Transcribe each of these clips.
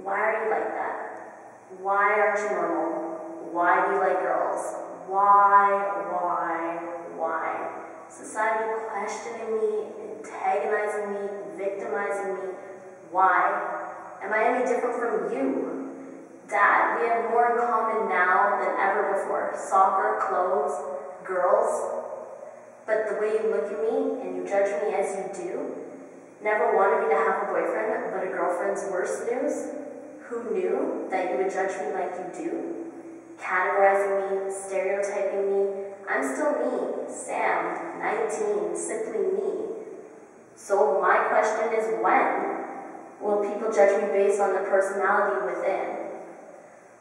Why are you like that? Why aren't you normal? Why do you like girls? Why? Society questioning me, antagonizing me, victimizing me. Why? Am I any different from you? Dad, we have more in common now than ever before. Soccer, clothes, girls. But the way you look at me and you judge me as you do, never wanted me to have a boyfriend, but a girlfriend's worse news? Who knew that you would judge me like you do? Categorizing me, stereotyping me. I'm still me, Sam, 19, simply me. So my question is when will people judge me based on the personality within?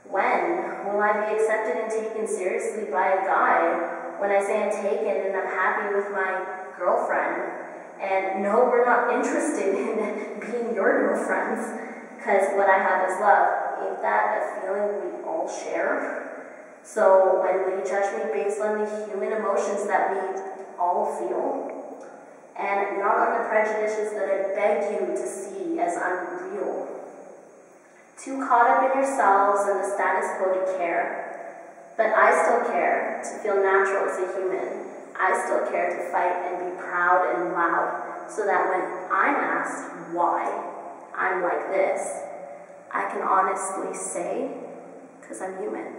When will I be accepted and taken seriously by a guy when I say I'm taken and I'm happy with my girlfriend? And no, we're not interested in being your girlfriends, because what I have is love. Ain't that a feeling we all share? So when will you judge me based on the human emotions that we all feel? And not on the prejudices that I beg you to see as unreal. Too caught up in yourselves and the status quo to care. But I still care to feel natural as a human. I still care to fight and be proud and loud, so that when I'm asked why I'm like this, I can honestly say, because I'm human.